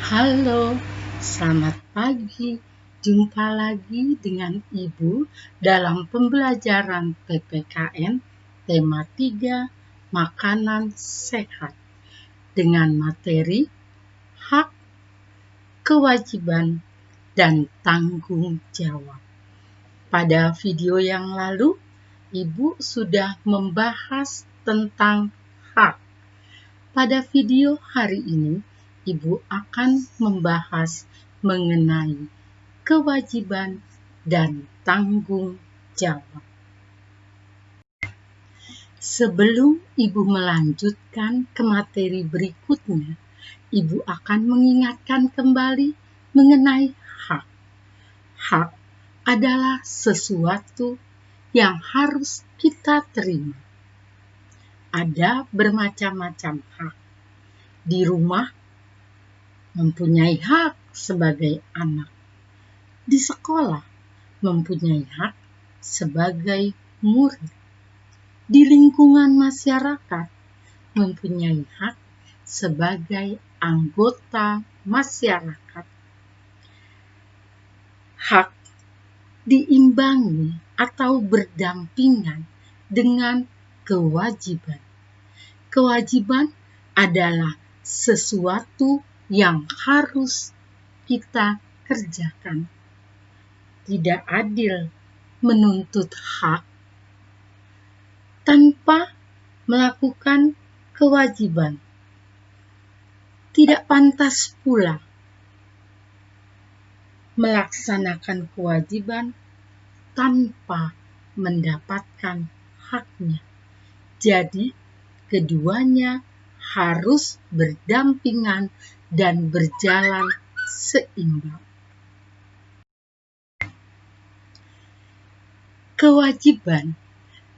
Halo, selamat pagi. Jumpa lagi dengan Ibu dalam pembelajaran PPKN tema 3 Makanan Sehat dengan materi hak, kewajiban, dan tanggung jawab. Pada video yang lalu, Ibu sudah membahas tentang hak. Pada video hari ini, Ibu akan membahas mengenai kewajiban dan tanggung jawab. Sebelum Ibu melanjutkan ke materi berikutnya, Ibu akan mengingatkan kembali mengenai hak. Hak adalah sesuatu yang harus kita terima. Ada bermacam-macam hak. Di rumah, mempunyai hak sebagai anak. Di sekolah, mempunyai hak sebagai murid. Di lingkungan masyarakat, mempunyai hak sebagai anggota masyarakat. Hak diimbangi atau berdampingan dengan kewajiban. Kewajiban adalah sesuatu yang harus kita kerjakan. Tidak adil menuntut hak tanpa melakukan kewajiban. Tidak pantas pula melaksanakan kewajiban tanpa mendapatkan haknya. Jadi, keduanya harus berdampingan dan berjalan seimbang. Kewajiban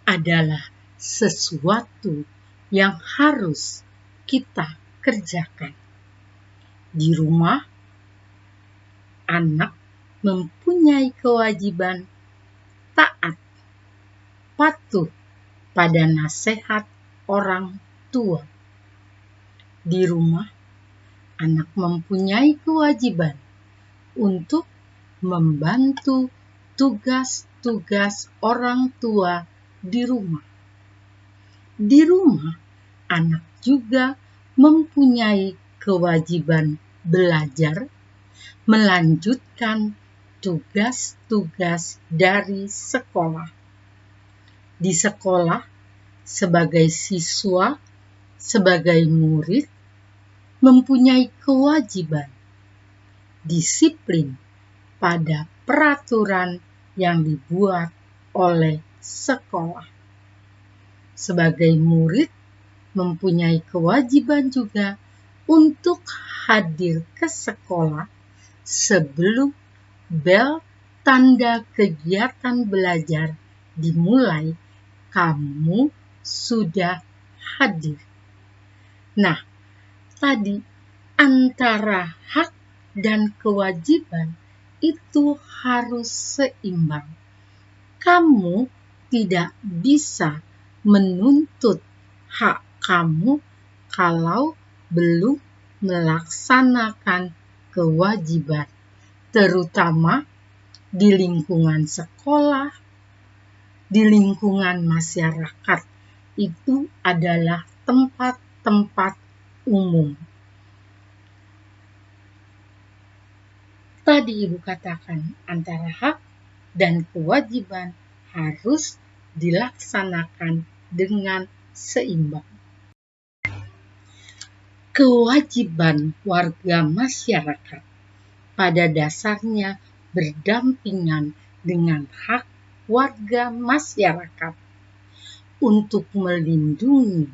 adalah sesuatu yang harus kita kerjakan. Di rumah, anak mempunyai kewajiban taat, patuh pada nasihat orang tua. Di rumah, anak mempunyai kewajiban untuk membantu tugas-tugas orang tua di rumah. Di rumah, anak juga mempunyai kewajiban belajar, melanjutkan tugas-tugas dari sekolah. Di sekolah, sebagai siswa, sebagai murid, mempunyai kewajiban disiplin pada peraturan yang dibuat oleh sekolah. Sebagai murid, mempunyai kewajiban juga untuk hadir ke sekolah sebelum bel tanda kegiatan belajar dimulai. Kamu sudah hadir. Nah, tadi antara hak dan kewajiban itu harus seimbang. Kamu tidak bisa menuntut hak kamu kalau belum melaksanakan kewajiban, terutama di lingkungan sekolah, di lingkungan masyarakat. Itu adalah tempat-tempat umum. Tadi Ibu katakan antara hak dan kewajiban harus dilaksanakan dengan seimbang. Kewajiban warga masyarakat pada dasarnya berdampingan dengan hak warga masyarakat. Untuk melindungi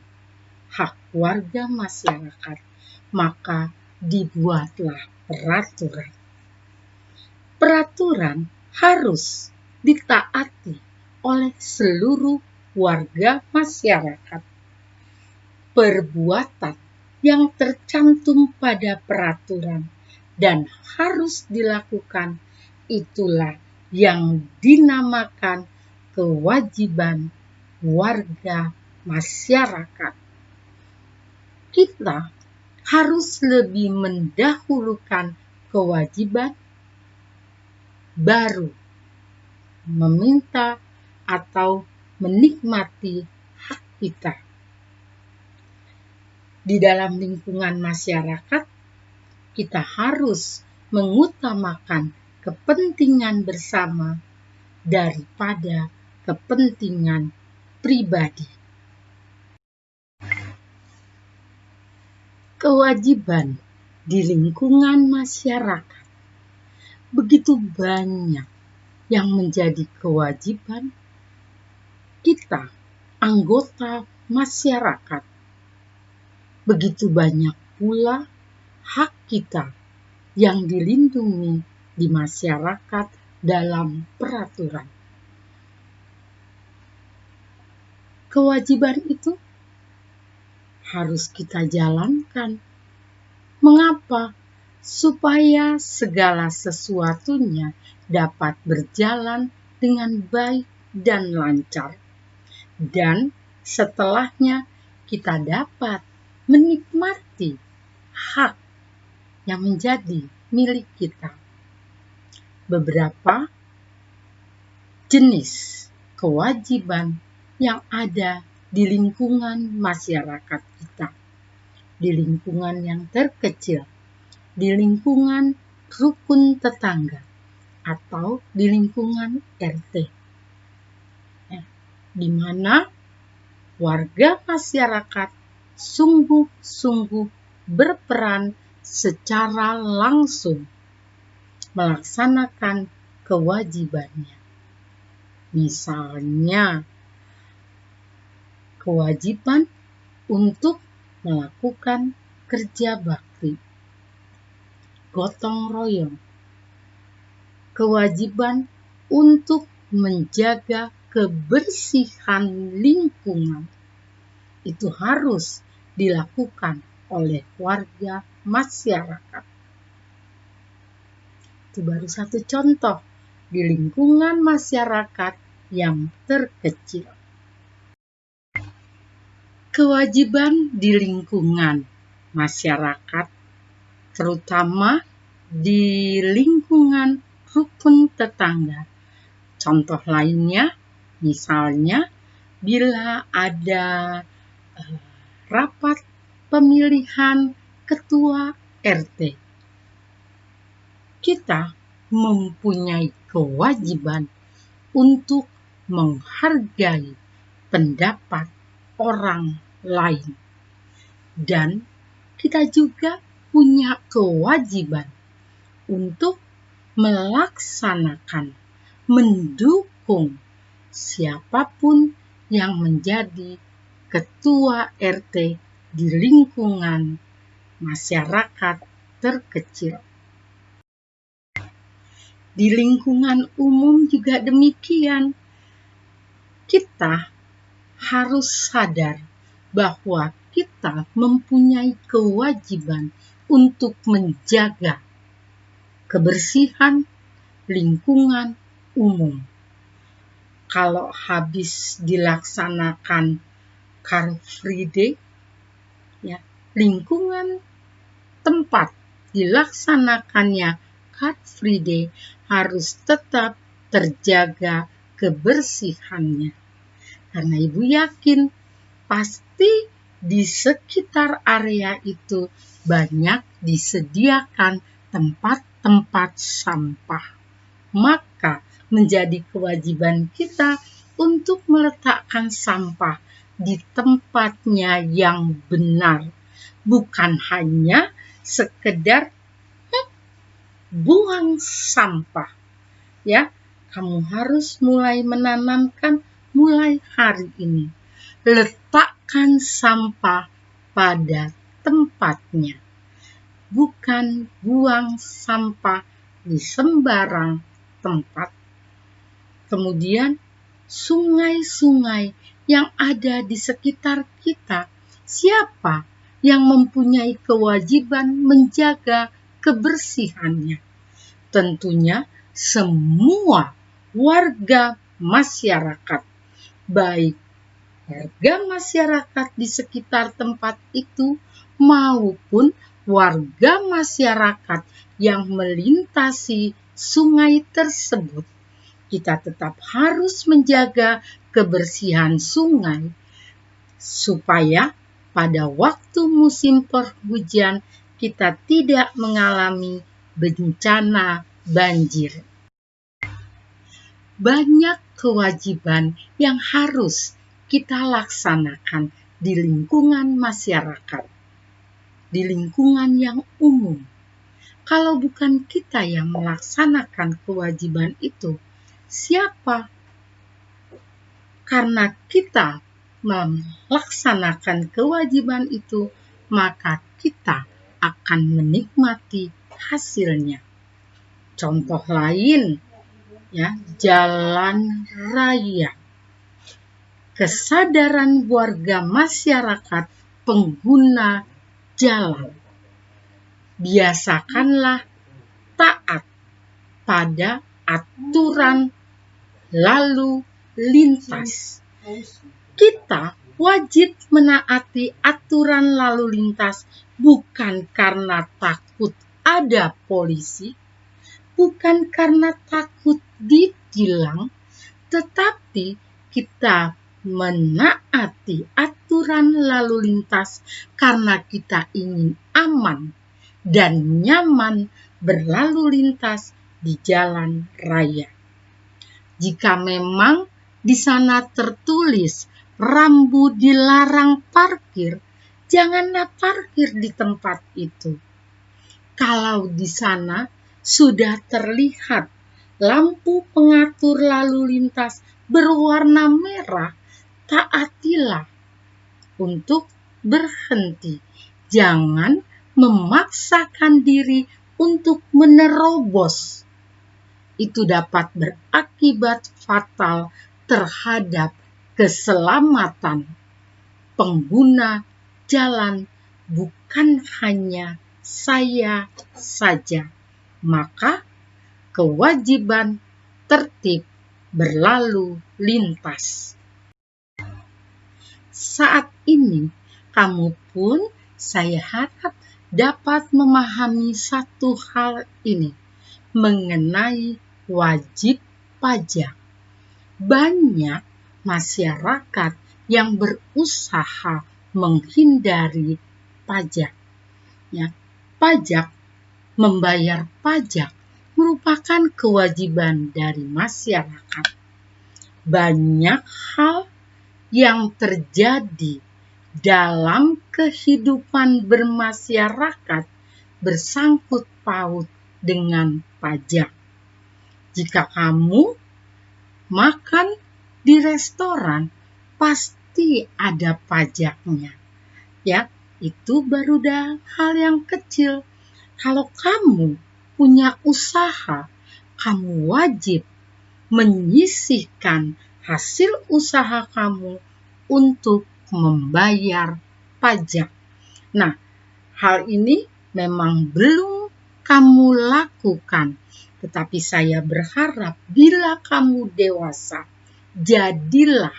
hak warga masyarakat, maka dibuatlah peraturan. Peraturan harus ditaati oleh seluruh warga masyarakat. Perbuatan yang tercantum pada peraturan dan harus dilakukan itulah yang dinamakan kewajiban warga masyarakat. Kita harus lebih mendahulukan kewajiban, baru meminta atau menikmati hak kita. Di dalam lingkungan masyarakat, kita harus mengutamakan kepentingan bersama daripada kepentingan pribadi. Kewajiban di lingkungan masyarakat begitu banyak yang menjadi kewajiban kita, anggota masyarakat. Begitu banyak pula hak kita yang dilindungi di masyarakat dalam peraturan. Kewajiban itu harus kita jalankan. Mengapa? Supaya segala sesuatunya dapat berjalan dengan baik dan lancar. Dan setelahnya kita dapat menikmati hak yang menjadi milik kita. Beberapa jenis kewajiban yang ada di lingkungan masyarakat kita, di lingkungan yang terkecil, di lingkungan rukun tetangga, atau di lingkungan RT, di mana warga masyarakat sungguh-sungguh berperan secara langsung melaksanakan kewajibannya. Misalnya, kewajiban untuk melakukan kerja bakti, gotong royong, kewajiban untuk menjaga kebersihan lingkungan. Itu harus dilakukan oleh warga masyarakat. Itu baru satu contoh di lingkungan masyarakat yang terkecil. Kewajiban di lingkungan masyarakat, terutama di lingkungan rukun tetangga. Contoh lainnya, misalnya bila ada rapat pemilihan ketua RT, kita mempunyai kewajiban untuk menghargai pendapat orang lain. Dan kita juga punya kewajiban untuk melaksanakan, mendukung siapapun yang menjadi ketua RT di lingkungan masyarakat terkecil. Di lingkungan umum juga demikian. Kita harus sadar bahwa kita mempunyai kewajiban untuk menjaga kebersihan lingkungan umum. Kalau habis dilaksanakan Car Free Day, lingkungan tempat dilaksanakannya Car Free Day harus tetap terjaga kebersihannya. Karena Ibu yakin pasti di sekitar area itu banyak disediakan tempat-tempat sampah. Maka menjadi kewajiban kita untuk meletakkan sampah di tempatnya yang benar. Bukan hanya sekedar buang sampah. Kamu harus mulai menanamkan mulai hari ini. Letakkan sampah pada tempatnya. Bukan buang sampah di sembarang tempat. Kemudian sungai-sungai yang ada di sekitar kita, siapa yang mempunyai kewajiban menjaga kebersihannya? Tentunya semua warga masyarakat, baik warga masyarakat di sekitar tempat itu maupun warga masyarakat yang melintasi sungai tersebut. Kita tetap harus menjaga kebersihan sungai supaya pada waktu musim penghujan kita tidak mengalami bencana banjir. Banyak kewajiban yang harus kita laksanakan di lingkungan masyarakat, di lingkungan yang umum. Kalau bukan kita yang melaksanakan kewajiban itu, siapa? Karena kita melaksanakan kewajiban itu, maka kita akan menikmati hasilnya. Contoh lain, ya, jalan raya. Kesadaran warga masyarakat pengguna jalan. Biasakanlah taat pada aturan lalu lintas. Kita wajib menaati aturan lalu lintas bukan karena takut ada polisi, bukan karena takut ditilang, tetapi kita menaati aturan lalu lintas karena kita ingin aman dan nyaman berlalu lintas di jalan raya. Jika memang di sana tertulis rambu dilarang parkir, janganlah parkir di tempat itu. Kalau di sana sudah terlihat lampu pengatur lalu lintas berwarna merah, taatilah untuk berhenti. Jangan memaksakan diri untuk menerobos. Itu dapat berakibat fatal terhadap keselamatan pengguna jalan, bukan hanya saya saja. Maka kewajiban tertib berlalu lintas. Saat ini kamu pun saya harap dapat memahami satu hal ini mengenai wajib pajak. Banyak masyarakat yang berusaha menghindari pajak. Ya, pajak, membayar pajak merupakan kewajiban dari masyarakat. Banyak hal yang terjadi dalam kehidupan bermasyarakat bersangkut paut dengan pajak. Jika kamu makan di restoran, pasti ada pajaknya. Ya, itu baru hal yang kecil. Kalau kamu punya usaha, kamu wajib menyisihkan hasil usaha kamu untuk membayar pajak. Nah, hal ini memang belum kamu lakukan, tetapi saya berharap bila kamu dewasa, jadilah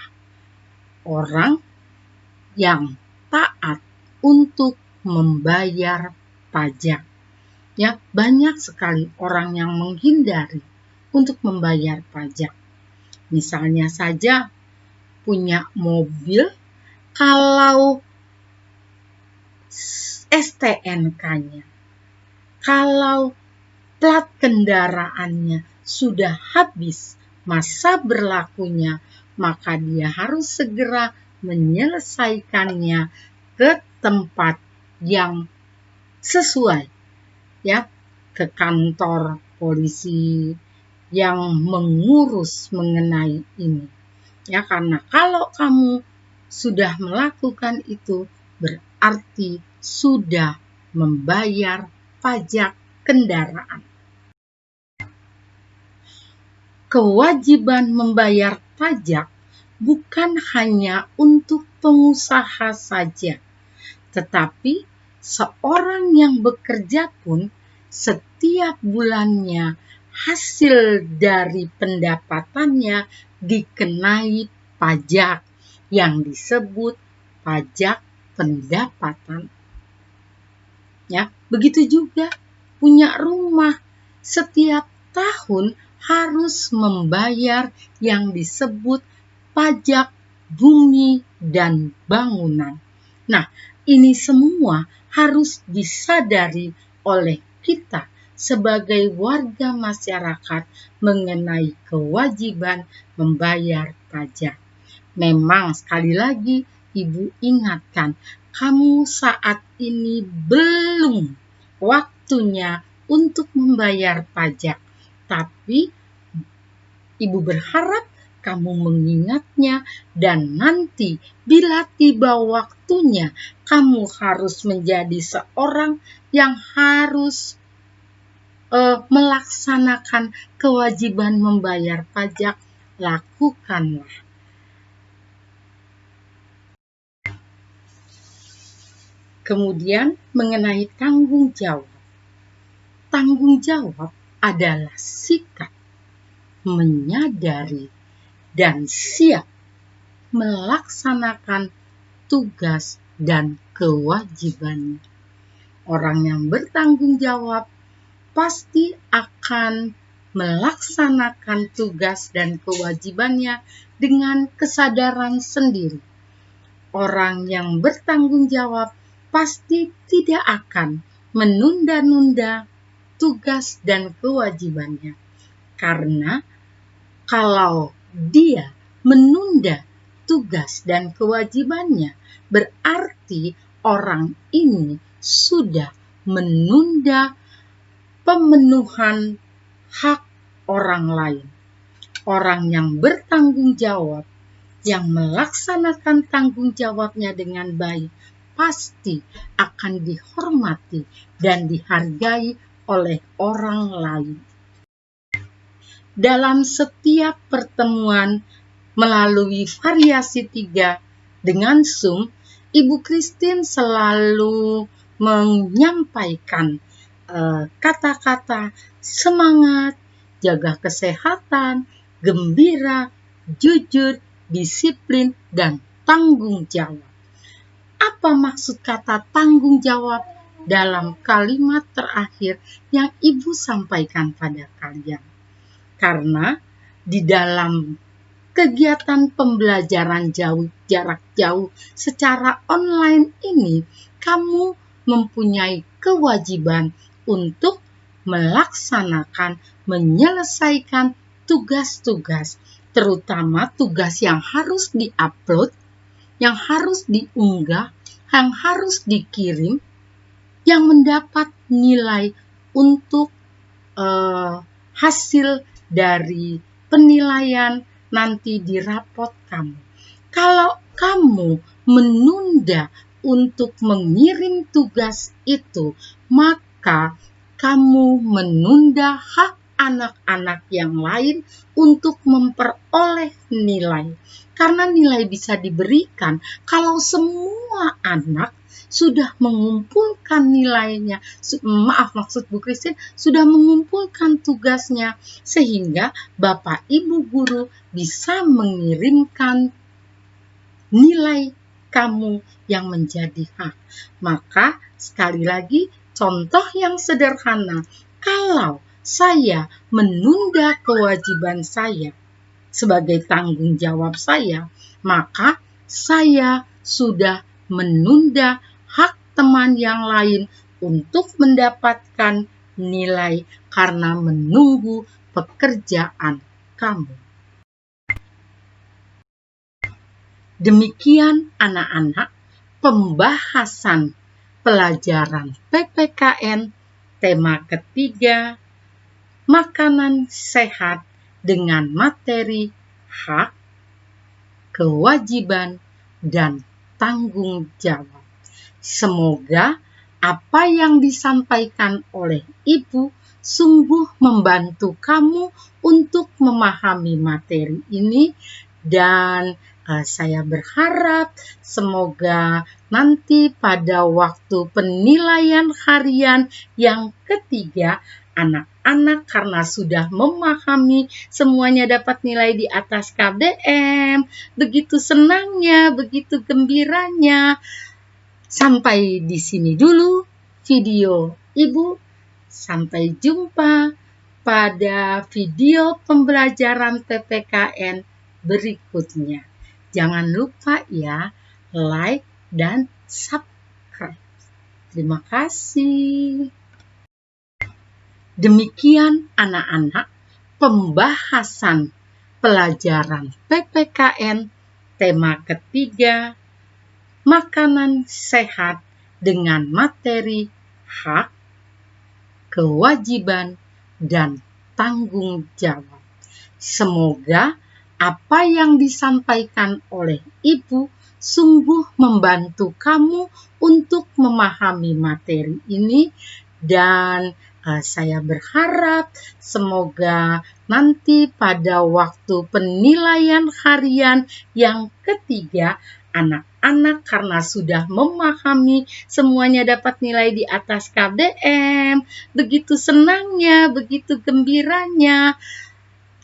orang yang taat untuk membayar pajak. Ya, banyak sekali orang yang menghindari untuk membayar pajak. Misalnya saja punya mobil, kalau STNK-nya, kalau plat kendaraannya sudah habis masa berlakunya, maka dia harus segera menyelesaikannya ke tempat yang sesuai, ya, ke kantor polisi yang mengurus mengenai ini. Ya, karena kalau kamu sudah melakukan itu, berarti sudah membayar pajak kendaraan. Kewajiban membayar pajak bukan hanya untuk pengusaha saja, tetapi seorang yang bekerja pun setiap bulannya hasil dari pendapatannya dikenai pajak yang disebut pajak pendapatan. Ya, begitu juga punya rumah. Setiap tahun harus membayar yang disebut pajak bumi dan bangunan. Nah, ini semua harus disadari oleh kita sebagai warga masyarakat mengenai kewajiban membayar pajak. Memang sekali lagi Ibu ingatkan, kamu saat ini belum waktunya untuk membayar pajak. Tapi Ibu berharap kamu mengingatnya dan nanti bila tiba waktunya kamu harus menjadi seorang yang harus melaksanakan kewajiban membayar pajak, lakukanlah. Kemudian mengenai tanggung jawab. Tanggung jawab adalah sikap menyadari dan siap melaksanakan tugas dan kewajibannya. Orang yang bertanggung jawab pasti akan melaksanakan tugas dan kewajibannya dengan kesadaran sendiri. Orang yang bertanggung jawab pasti tidak akan menunda-nunda tugas dan kewajibannya. Karena kalau dia menunda tugas dan kewajibannya, berarti orang ini sudah menunda pemenuhan hak orang lain. Orang yang bertanggung jawab, yang melaksanakan tanggung jawabnya dengan baik, pasti akan dihormati dan dihargai oleh orang lain. Dalam setiap pertemuan melalui variasi 3 dengan Zoom, Ibu Christine selalu menyampaikan kata-kata semangat, jaga kesehatan, gembira, jujur, disiplin, dan tanggung jawab. Apa maksud kata tanggung jawab dalam kalimat terakhir yang Ibu sampaikan pada kalian? Karena di dalam kegiatan pembelajaran jarak jauh secara online ini, kamu mempunyai kewajiban untuk melaksanakan, menyelesaikan tugas-tugas, terutama tugas yang harus diupload, yang harus diunggah, yang harus dikirim, yang mendapat nilai untuk hasil dari penilaian nanti di rapot kamu. Kalau kamu menunda untuk mengirim tugas itu, maka kamu menunda hak anak-anak yang lain untuk memperoleh nilai. Karena nilai bisa diberikan kalau semua anak sudah mengumpulkan nilainya, maksud Bu Christine, sudah mengumpulkan tugasnya, sehingga Bapak Ibu Guru bisa mengirimkan nilai kamu yang menjadi hak. Maka sekali lagi, contoh yang sederhana, kalau saya menunda kewajiban saya sebagai tanggung jawab saya, maka saya sudah menunda hak teman yang lain untuk mendapatkan nilai karena menunggu pekerjaan kamu. Demikian anak-anak pembahasan pelajaran PPKN tema ketiga, makanan sehat dengan materi hak, kewajiban, dan tanggung jawab. Semoga apa yang disampaikan oleh Ibu sungguh membantu kamu untuk memahami materi ini, dan saya berharap semoga nanti pada waktu penilaian harian yang ketiga, anak-anak karena sudah memahami semuanya dapat nilai di atas KBM, begitu senangnya, begitu gembiranya. Sampai di sini dulu. video Ibu. Sampai jumpa pada video pembelajaran PPKN berikutnya. Jangan lupa ya, like dan subscribe. Terima kasih. Demikian anak-anak pembahasan pelajaran PPKN tema ketiga, makanan sehat dengan materi hak, kewajiban, dan tanggung jawab. Semoga apa yang disampaikan oleh Ibu sungguh membantu kamu untuk memahami materi ini, dan saya berharap semoga nanti pada waktu penilaian harian yang ketiga, anak-anak karena sudah memahami semuanya dapat nilai di atas KDM. Begitu senangnya, begitu gembiranya.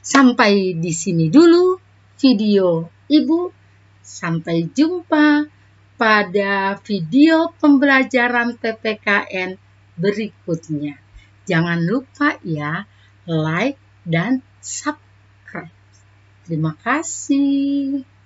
Sampai di sini dulu video Ibu. Sampai jumpa pada video pembelajaran PPKN berikutnya. Jangan lupa ya, like dan subscribe. Terima kasih.